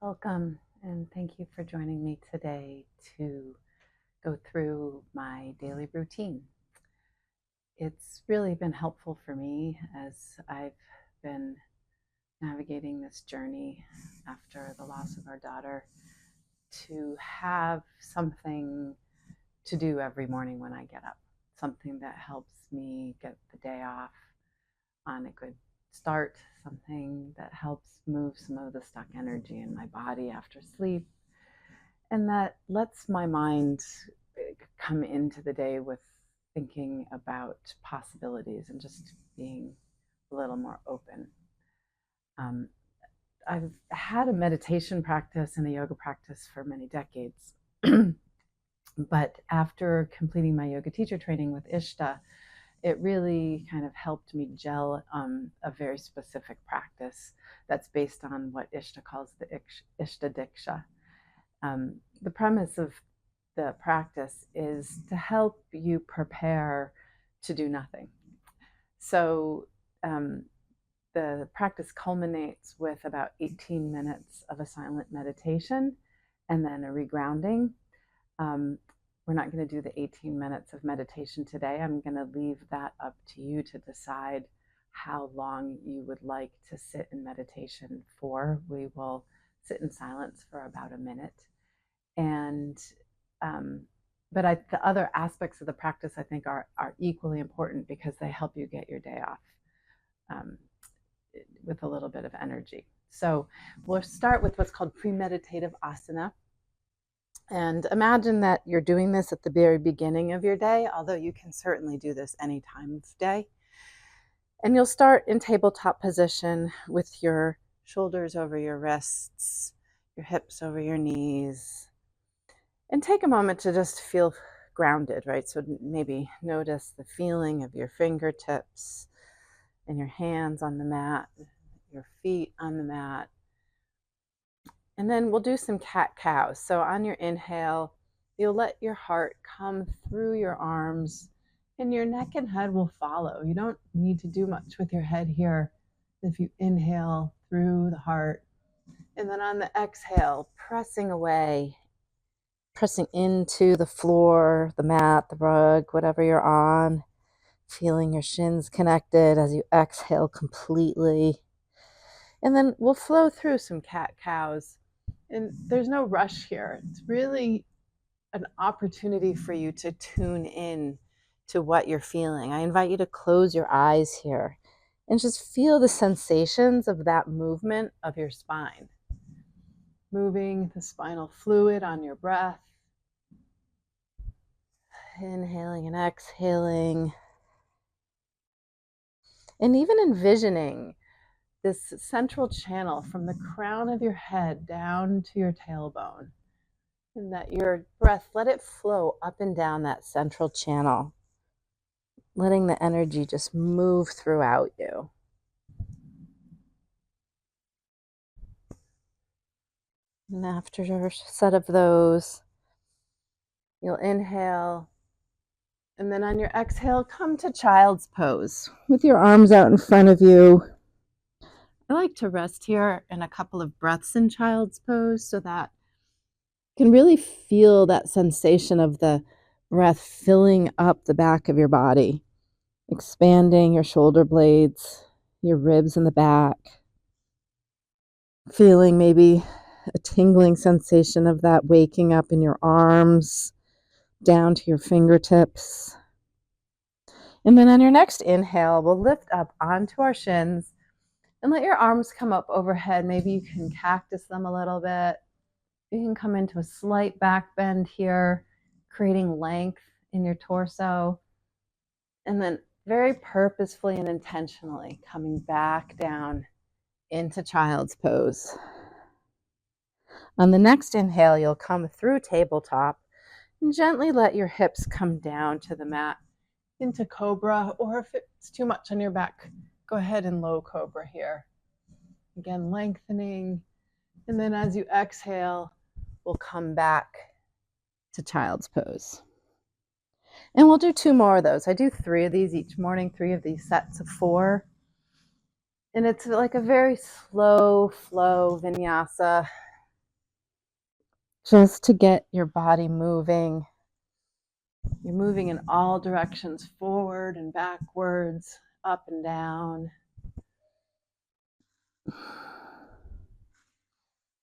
Welcome, and thank you for joining me today to go through my daily routine. It's really been helpful for me as I've been navigating this journey after the loss of our daughter to have something to do every morning when I get up, something that helps me get the day off on a good start, something that helps move some of the stuck energy in my body after sleep, and that lets my mind come into the day with thinking about possibilities and just being a little more open. Um, I've had a meditation practice and a yoga practice for many decades. But after completing my yoga teacher training with ISHTA, it really kind of helped me gel a very specific practice that's based on what ISHTA calls the ISHTA Diksha. The premise of the practice is to help you prepare to do nothing. So the practice culminates with about 18 minutes of a silent meditation and then a regrounding. We're not going to do the 18 minutes of meditation today. I'm going to leave that up to you to decide how long you would like to sit in meditation for. We will sit in silence for about a minute. And but the other aspects of the practice I think are equally important because they help you get your day off with a little bit of energy. So we'll start with what's called premeditative asana. And imagine that you're doing this at the very beginning of your day, although you can certainly do this any time of day. And you'll start in tabletop position with your shoulders over your wrists, your hips over your knees, and take a moment to just feel grounded, right? So maybe notice the feeling of your fingertips and your hands on the mat, your feet on the mat. And then we'll do some cat-cow. So on your inhale, you'll let your heart come through your arms and your neck and head will follow. You don't need to do much with your head here. If you inhale through the heart, and then on the exhale, pressing away, pressing into the floor, the mat, the rug, whatever you're on, feeling your shins connected as you exhale completely. And then we'll flow through some cat-cows. And there's no rush here. It's really an opportunity for you to tune in to what you're feeling. I invite you to close your eyes here and just feel the sensations of that movement of your spine. Moving the spinal fluid on your breath. Inhaling and exhaling. And even envisioning this central channel from the crown of your head down to your tailbone. And that your breath, let it flow up and down that central channel, letting the energy just move throughout you. And after a set of those, you'll inhale, and then on your exhale, come to child's pose with your arms out in front of you. I like to rest here in a couple of breaths in child's pose so that you can really feel that sensation of the breath filling up the back of your body, expanding your shoulder blades, your ribs in the back, feeling maybe a tingling sensation of that waking up in your arms, down to your fingertips. And then on your next inhale, we'll lift up onto our shins and let your arms come up overhead. Maybe you can cactus them a little bit. You can come into a slight back bend here, creating length in your torso. And then very purposefully and intentionally coming back down into child's pose. On the next inhale, you'll come through tabletop and gently let your hips come down to the mat into cobra, or if it's too much on your back, go ahead and low cobra here. Again, lengthening. And then as you exhale, we'll come back to child's pose. And we'll do 2 more of those. I do 3 of these each morning, 3 of these sets of 4. And it's like a very slow flow vinyasa. just to get your body moving. You're moving in all directions, forward and backwards, up and down.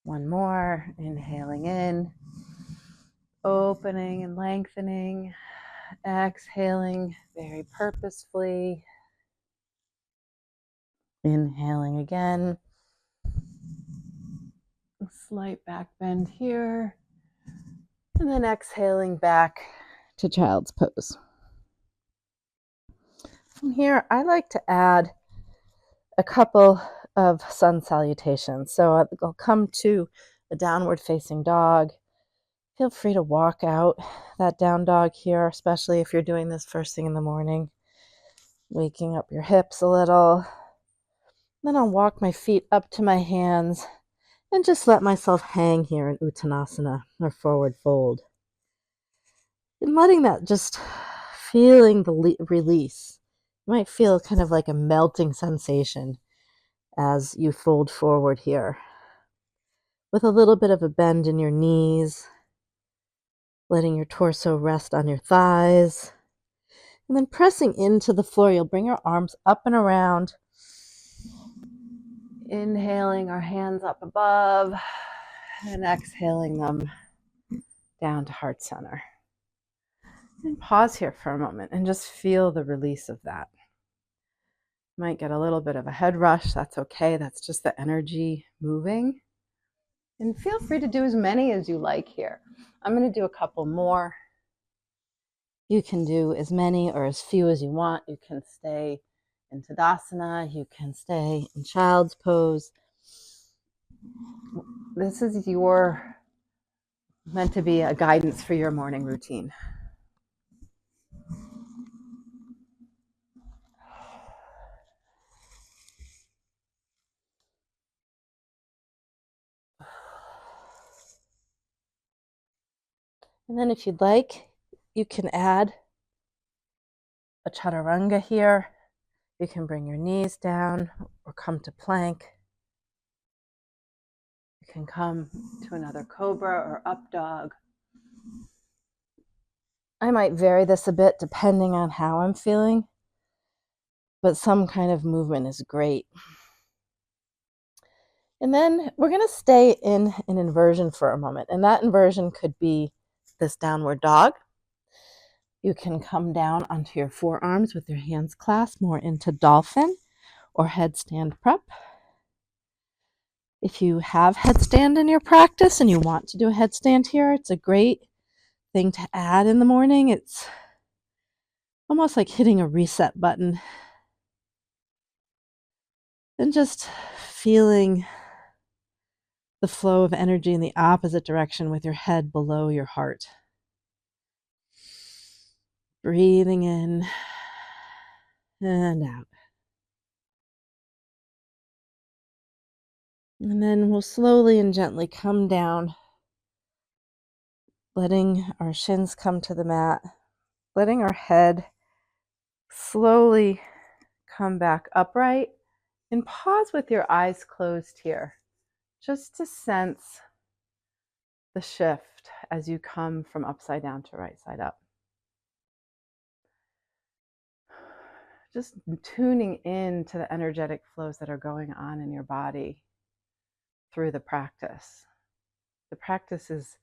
One more, inhaling in, opening and lengthening, exhaling very purposefully, inhaling again, a slight back bend here, and then exhaling back to child's pose. From here, I like to add a couple of sun salutations. So I'll come to a downward facing dog. Feel free to walk out that down dog here, especially if you're doing this first thing in the morning, waking up your hips a little. Then I'll walk my feet up to my hands and just let myself hang here in Uttanasana, or forward fold. And letting that, just feeling the release. You might feel kind of like a melting sensation as you fold forward here, with a little bit of a bend in your knees, letting your torso rest on your thighs, and then pressing into the floor. You'll bring your arms up and around, inhaling our hands up above and exhaling them down to heart center. And pause here for a moment and just feel the release of that. Might get a little bit of a head rush. That's okay. That's just the energy moving. And feel free to do as many as you like here. I'm going to do a couple more. You can do as many or as few as you want. You can stay in Tadasana. You can stay in child's pose. This is meant to be a guidance for your morning routine. And then if you'd like, you can add a chaturanga here. You can bring your knees down or come to plank. You can come to another cobra or up dog. I might vary this a bit depending on how I'm feeling, but some kind of movement is great. And then we're going to stay in an inversion for a moment. And that inversion could be this downward dog. You can come down onto your forearms with your hands clasped, more into dolphin or headstand prep. If you have headstand in your practice and you want to do a headstand here, it's a great thing to add in the morning. It's almost like hitting a reset button and just feeling the flow of energy in the opposite direction with your head below your heart. Breathing in and out. And then we'll slowly and gently come down, letting our shins come to the mat, letting our head slowly come back upright, and pause with your eyes closed here, just to sense the shift as you come from upside down to right side up. Just tuning in to the energetic flows that are going on in your body through the practice. The practice is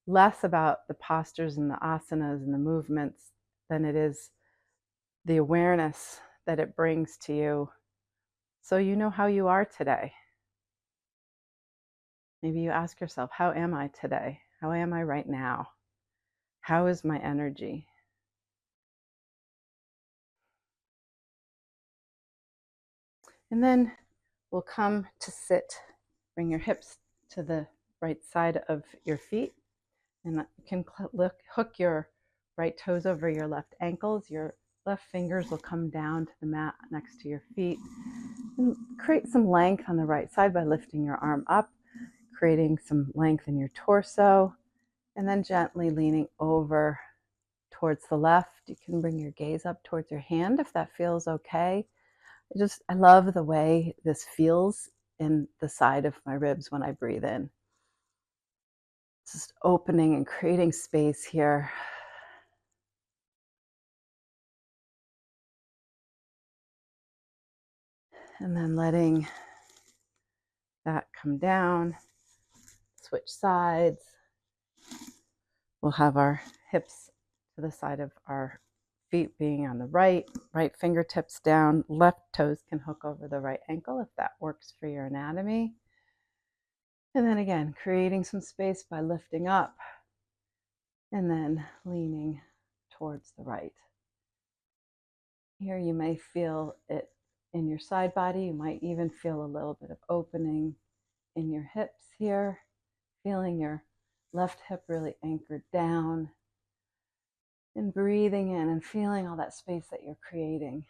less about the postures and the asanas and the movements than it is the awareness that it brings to you, so you know how you are today. Maybe you ask yourself, how am I today? How am I right now? How is my energy? And then we'll come to sit. Bring your hips to the right side of your feet, and you can hook your right toes over your left ankles. Your left fingers will come down to the mat next to your feet. And create some length on the right side by lifting your arm up, creating some length in your torso, and then gently leaning over towards the left. You can bring your gaze up towards your hand if that feels okay. I love the way this feels in the side of my ribs when I breathe in. Just opening and creating space here. And then letting that come down. Switch sides. We'll have our hips to the side of our feet being on the right fingertips down. Left toes can hook over the right ankle if that works for your anatomy. And then again, creating some space by lifting up and then leaning towards the right. Here you may feel it in your side body. You might even feel a little bit of opening in your hips here, feeling your left hip really anchored down, and breathing in and feeling all that space that you're creating.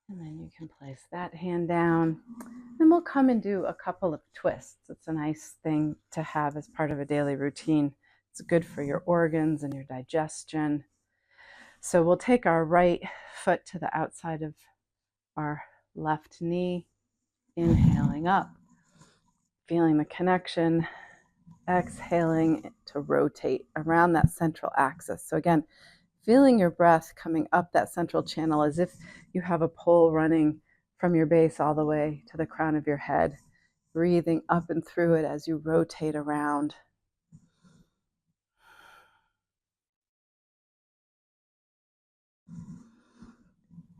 And then you can place that hand down. And we'll come and do a couple of twists. It's a nice thing to have as part of a daily routine. It's good for your organs and your digestion. So we'll take our right foot to the outside of our left knee, inhaling up, feeling the connection, exhaling to rotate around that central axis. So again, feeling your breath coming up that central channel as if you have a pole running from your base all the way to the crown of your head, breathing up and through it as you rotate around.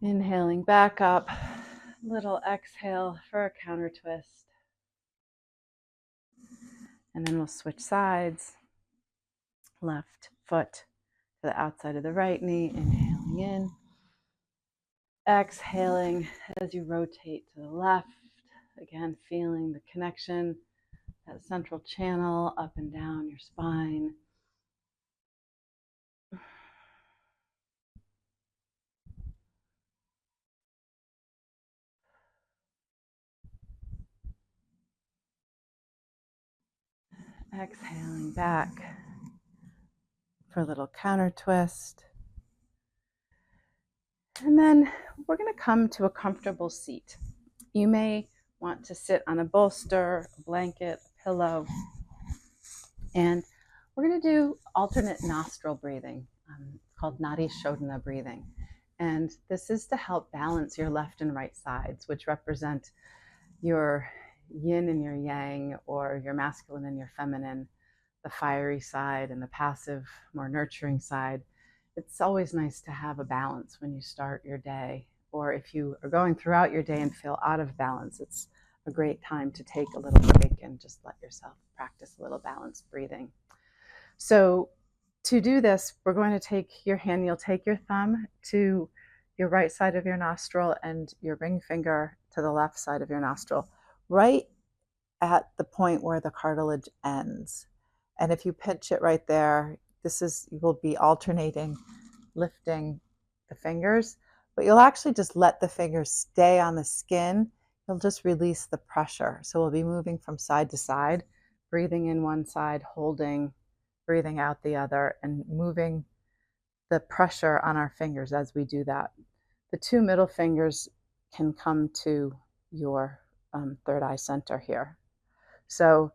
Inhaling back up, little exhale for a counter twist. And then we'll switch sides. Left foot to the outside of the right knee, inhaling in. Exhaling as you rotate to the left. Again, feeling the connection, that central channel up and down your spine. Exhaling back for a little counter twist. And then we're going to come to a comfortable seat. You may want to sit on a bolster, a blanket, a pillow. And we're going to do alternate nostril breathing, called Nadi Shodhana breathing. And this is to help balance your left and right sides, which represent your yin and your yang, or your masculine and your feminine, the fiery side and the passive, more nurturing side. It's always nice to have a balance when you start your day, or if you are going throughout your day and feel out of balance, it's a great time to take a little break and just let yourself practice a little balanced breathing. So to do this, we're going to take your hand, you'll take your thumb to your right side of your nostril and your ring finger to the left side of your nostril, right at the point where the cartilage ends. And if you pinch it right there, you will be alternating, lifting the fingers, but you'll actually just let the fingers stay on the skin. You'll just release the pressure. So we'll be moving from side to side, breathing in one side, holding, breathing out the other, and moving the pressure on our fingers as we do that. The two middle fingers can come to your third eye center here. So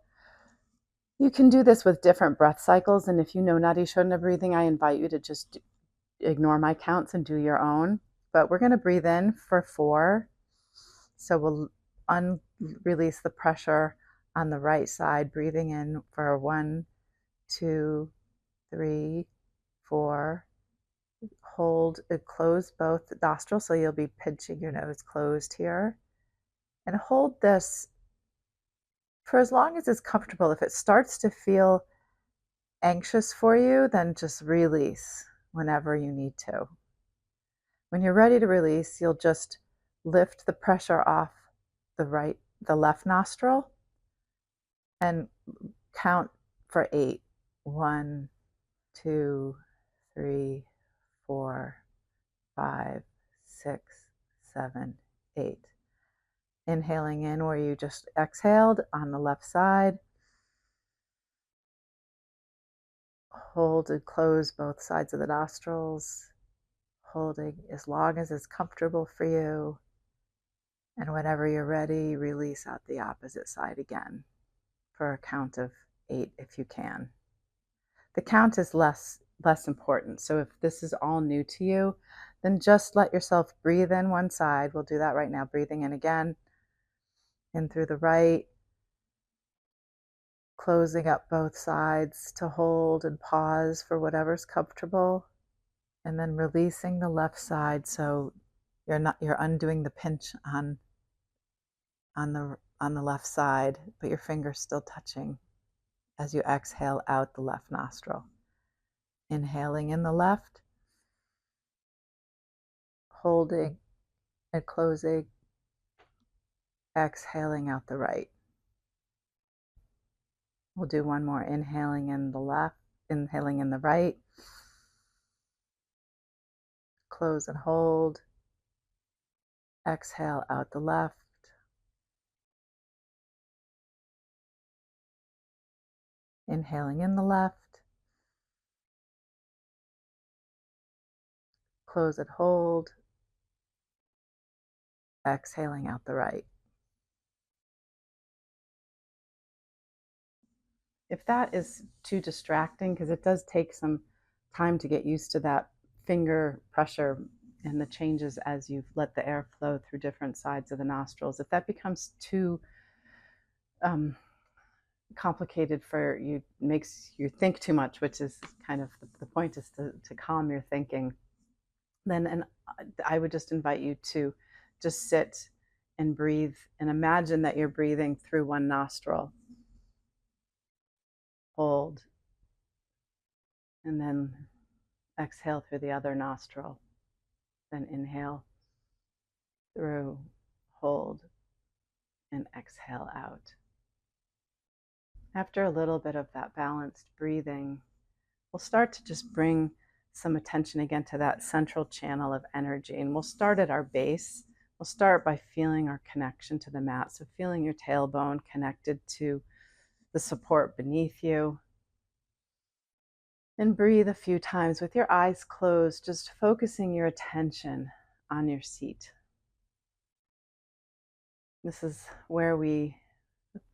you can do this with different breath cycles. And if you know Nadi Shodhana breathing, I invite you to just ignore my counts and do your own. But we're going to breathe in for 4. So we'll release the pressure on the right side, breathing in for 1, 2, 3, 4. Hold it, close both nostrils, so you'll be pinching your nose closed here. And hold this for as long as it's comfortable. If it starts to feel anxious for you, then just release whenever you need to. When you're ready to release, you'll just lift the pressure off the left nostril and count for 8. 1, 2, 3, 4, 5, 6, 7, 8. Inhaling in where you just exhaled on the left side. Hold and close both sides of the nostrils, holding as long as it's comfortable for you. And whenever you're ready, release out the opposite side again for a count of 8 if you can. The count is less important. So if this is all new to you, then just let yourself breathe in one side. We'll do that right now. Breathing in again, in through the right, closing up both sides to hold and pause for whatever's comfortable, and then releasing the left side so you're undoing the pinch on the left side, but your fingers still touching as you exhale out the left nostril. Inhaling in the left, holding and closing, exhaling out the right. We'll do one more. Inhaling in the left, inhaling in the right, close and hold, exhale out the left, inhaling in the left, close and hold, exhaling out the right. If that is too distracting, because it does take some time to get used to that finger pressure and the changes as you let the air flow through different sides of the nostrils, if that becomes too complicated for you, makes you think too much, which is kind of the point, is to calm your thinking, then I would just invite you to just sit and breathe and imagine that you're breathing through one nostril. Hold, and then exhale through the other nostril. Then inhale through, hold, and exhale out. After a little bit of that balanced breathing, we'll start to just bring some attention again to that central channel of energy. And we'll start at our base. We'll start by feeling our connection to the mat. So feeling your tailbone connected to the support beneath you. And breathe a few times with your eyes closed, just focusing your attention on your seat. This is where we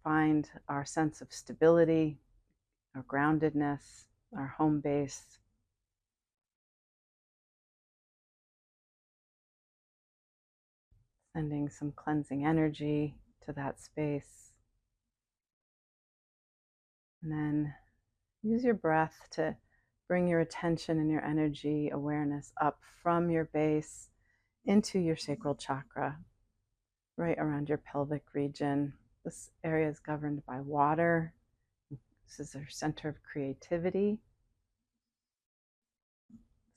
find our sense of stability, our groundedness, our home base. Sending some cleansing energy to that space. And then use your breath to bring your attention and your energy awareness up from your base into your sacral chakra, right around your pelvic region. This area is governed by water. This is our center of creativity.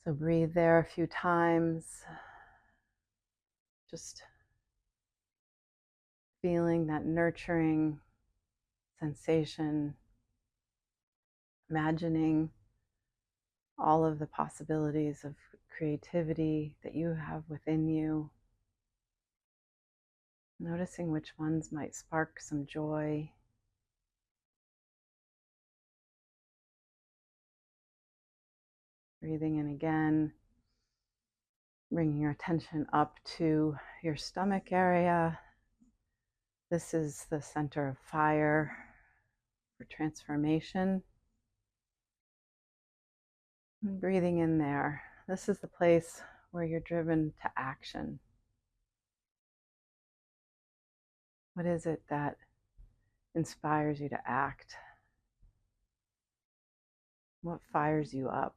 So breathe there a few times. Just feeling that nurturing sensation, imagining all of the possibilities of creativity that you have within you. Noticing which ones might spark some joy. Breathing in again, bringing your attention up to your stomach area. This is the center of fire for transformation. And breathing in there. This is the place where you're driven to action. What is it that inspires you to act? What fires you up?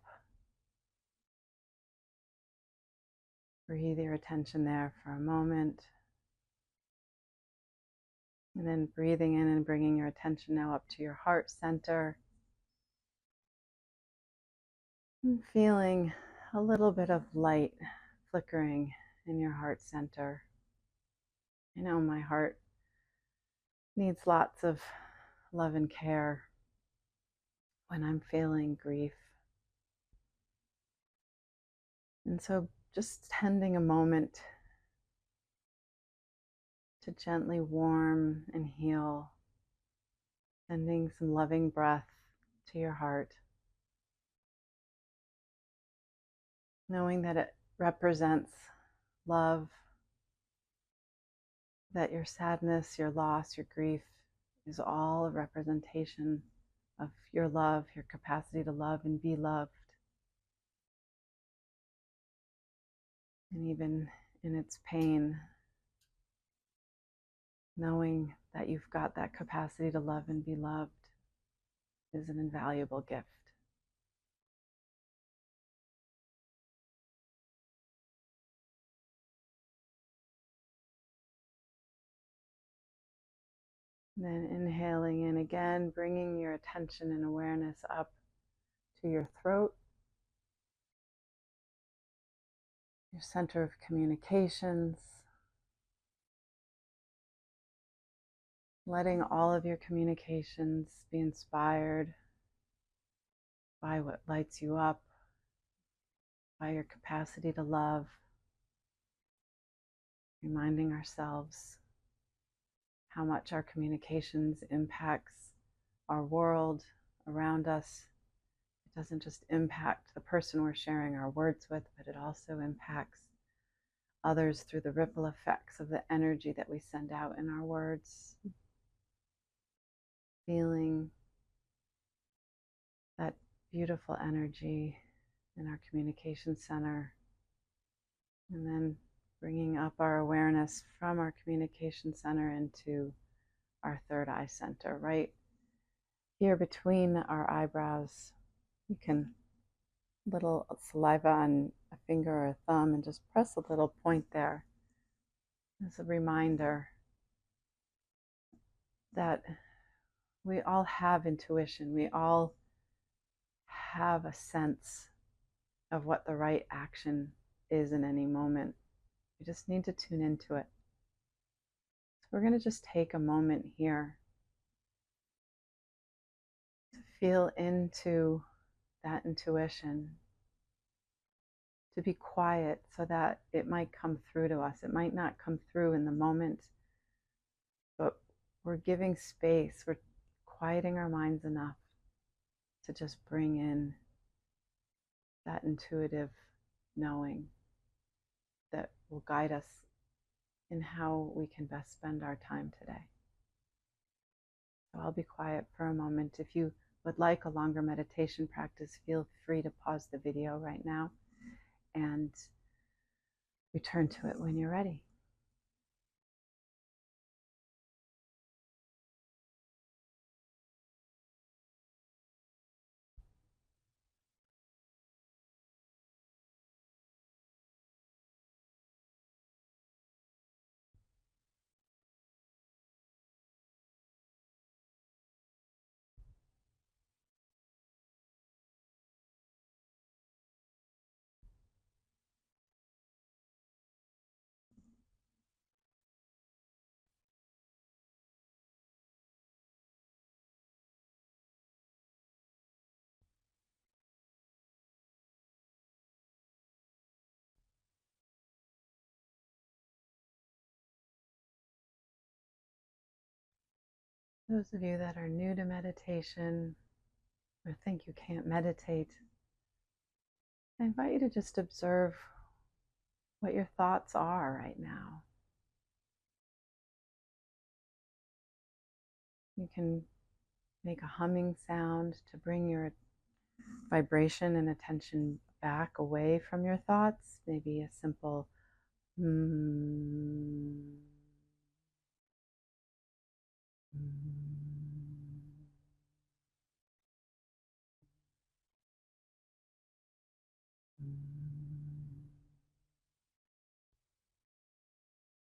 Breathe your attention there for a moment. And then breathing in and bringing your attention now up to your heart center. And feeling a little bit of light flickering in your heart center. You know, my heart needs lots of love and care when I'm feeling grief. And so just spending a moment to gently warm and heal, sending some loving breath to your heart, knowing that it represents love, that your sadness, your loss, your grief is all a representation of your love, your capacity to love and be loved. And even in its pain, knowing that you've got that capacity to love and be loved is an invaluable gift. And then inhaling in again, bringing your attention and awareness up to your throat, your center of communications, letting all of your communications be inspired by what lights you up, by your capacity to love, reminding ourselves how much our communications impacts our world around us. It doesn't just impact the person we're sharing our words with, but it also impacts others through the ripple effects of the energy that we send out in our words. Feeling that beautiful energy in our communication center, and then bringing up our awareness from our communication center into our third eye center, right here between our eyebrows. You can little saliva on a finger or a thumb and just press a little point there as a reminder that we all have intuition. We all have a sense of what the right action is in any moment. We just need to tune into it. So we're going to just take a moment here to feel into that intuition, to be quiet so that it might come through to us. It might not come through in the moment, but we're giving space. We're quieting our minds enough to just bring in that intuitive knowing that will guide us in how we can best spend our time today. So I'll be quiet for a moment. If you would like a longer meditation practice, feel free to pause the video right now and return to it when you're ready. Those of you that are new to meditation or think you can't meditate, I invite you to just observe what your thoughts are right now. You can make a humming sound to bring your vibration and attention back away from your thoughts. Maybe a simple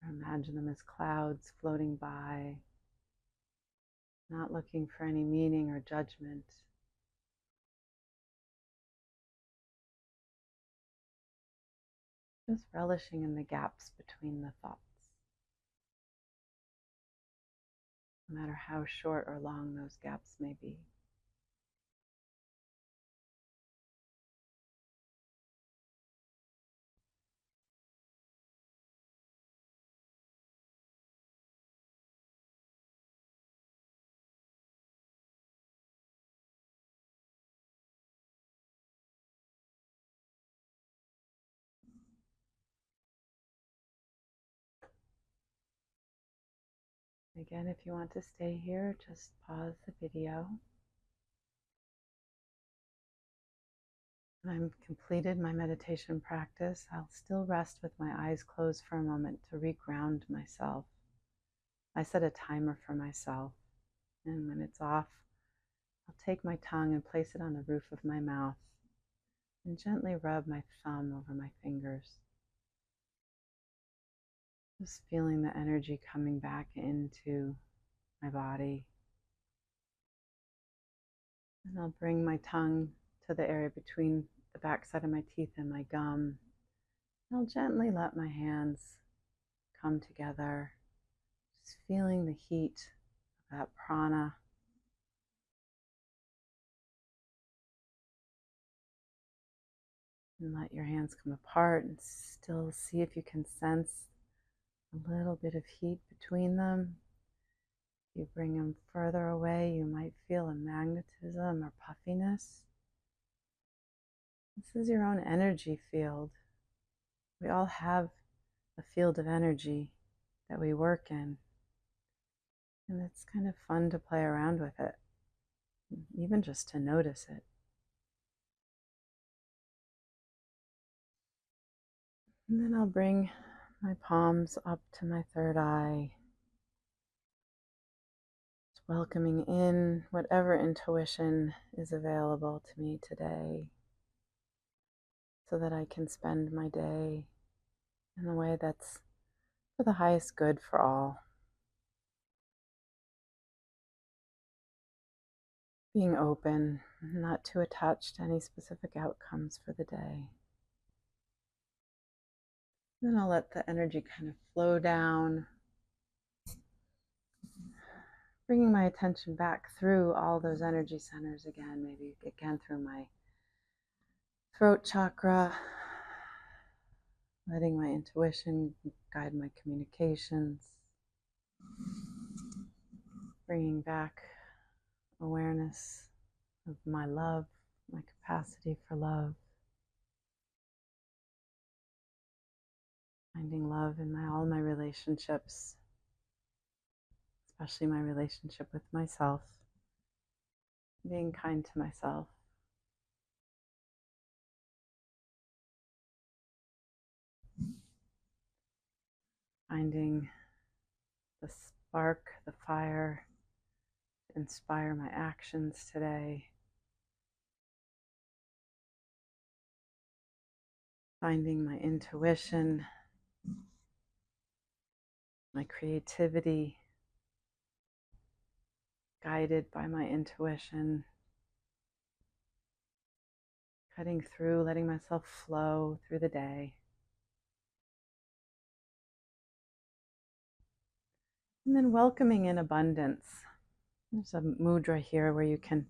or imagine them as clouds floating by, not looking for any meaning or judgment. Just relishing in the gaps between the thoughts, no matter how short or long those gaps may be. again, if you want to stay here, just pause the video. When I've completed my meditation practice, I'll still rest with my eyes closed for a moment to reground myself. I set a timer for myself, and when it's off, I'll take my tongue and place it on the roof of my mouth and gently rub my thumb over my fingers. Just feeling the energy coming back into my body. And I'll bring my tongue to the area between the backside of my teeth and my gum. I'll gently let my hands come together, just feeling the heat of that prana. And let your hands come apart and still see if you can sense a little bit of heat between them. If you bring them further away, you might feel a magnetism or puffiness. This is your own energy field. We all have a field of energy that we work in. And it's kind of fun to play around with it, even just to notice it. And then I'll bring my palms up to my third eye, just welcoming in whatever intuition is available to me today, so that I can spend my day in a way that's for the highest good for all. Being open, not too attached to any specific outcomes for the day. Then I'll let the energy kind of flow down, bringing my attention back through all those energy centers again, maybe again through my throat chakra, letting my intuition guide my communications, bringing back awareness of my love, my capacity for love, finding love in all my relationships, especially my relationship with myself, being kind to myself. Finding the spark, the fire to inspire my actions today. Finding my intuition, my creativity, guided by my intuition. Cutting through, letting myself flow through the day. And then welcoming in abundance. There's a mudra here where you can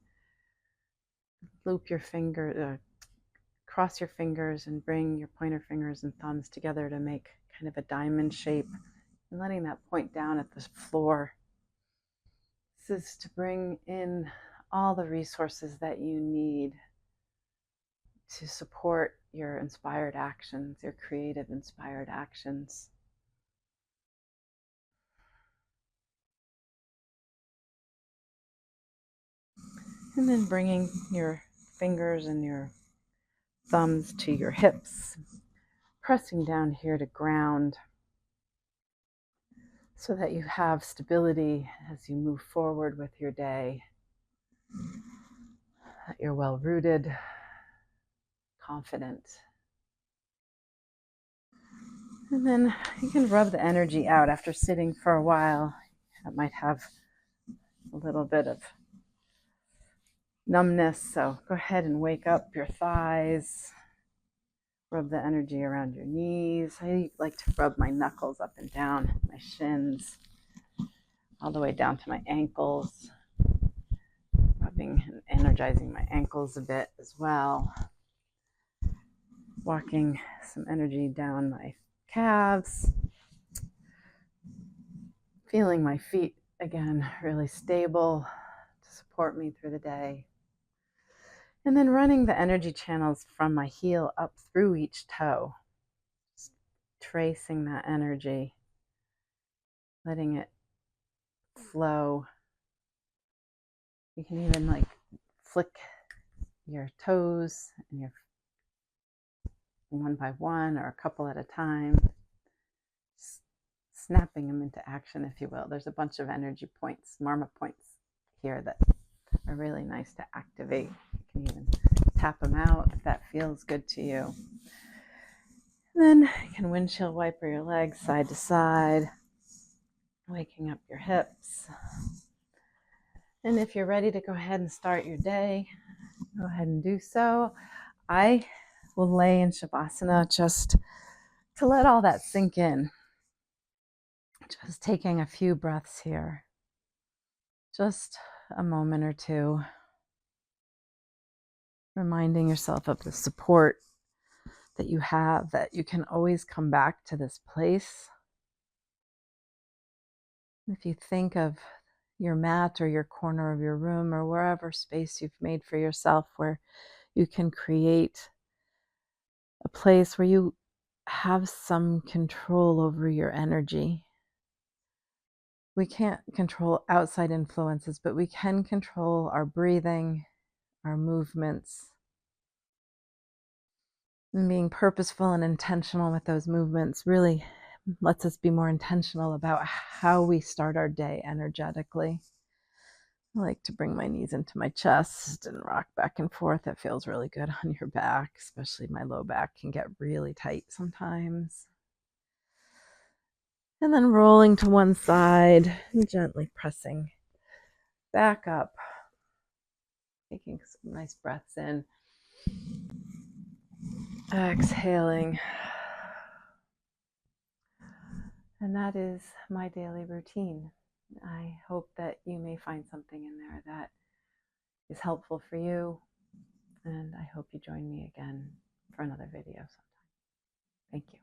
loop your finger, cross your fingers and bring your pointer fingers and thumbs together to make kind of a diamond shape, and letting that point down at the floor. This is to bring in all the resources that you need to support your inspired actions, your creative inspired actions. And then bringing your fingers and your thumbs to your hips, pressing down here to ground so that you have stability as you move forward with your day, that you're well rooted, confident. And then you can rub the energy out after sitting for a while. That might have a little bit of numbness, so go ahead and wake up your thighs. Rub the energy around your knees. I like to rub my knuckles up and down, my shins, all the way down to my ankles. Rubbing and energizing my ankles a bit as well. Walking some energy down my calves. Feeling my feet, again, really stable to support me through the day. And then running the energy channels from my heel up through each toe. Just tracing that energy, letting it flow. You can even like flick your toes and your one by one or a couple at a time, snapping them into action, if you will. There's a bunch of energy points, marma points here that are really nice to activate. You can even tap them out if that feels good to you. Then you can windshield wiper your legs side to side, waking up your hips. And if you're ready to go ahead and start your day, go ahead and do so. I will lay in Shavasana just to let all that sink in. Just taking a few breaths here. Just a moment or two. Reminding yourself of the support that you have, that you can always come back to this place. If you think of your mat or your corner of your room or wherever space you've made for yourself where you can create a place where you have some control over your energy. We can't control outside influences, but we can control our breathing, our movements, and being purposeful and intentional with those movements really lets us be more intentional about how we start our day energetically. I like to bring my knees into my chest and rock back and forth. It feels really good on your back, especially my low back can get really tight sometimes. And then rolling to one side and gently pressing back up. Taking some nice breaths in. Exhaling. And that is my daily routine. I hope that you may find something in there that is helpful for you. And I hope you join me again for another video sometime. Thank you.